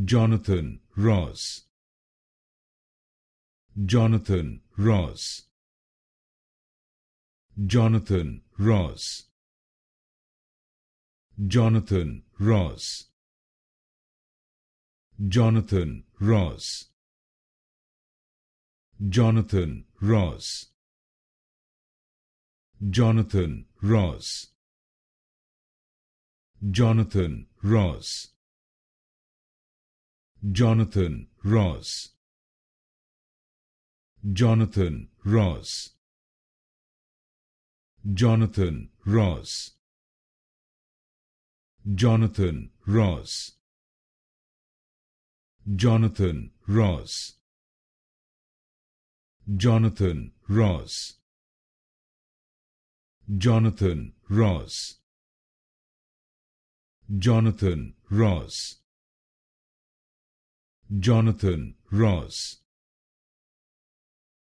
Jonathan Ross, Jonathan Ross, Jonathan Ross, Jonathan Ross, Jonathan Ross, Jonathan Ross, Jonathan Ross, Jonathan Ross, Jonathan Ross, Jonathan Ross, Jonathan Ross, Jonathan Ross, Jonathan Ross, Jonathan Ross, Jonathan Ross, Jonathan Ross, Jonathan Ross,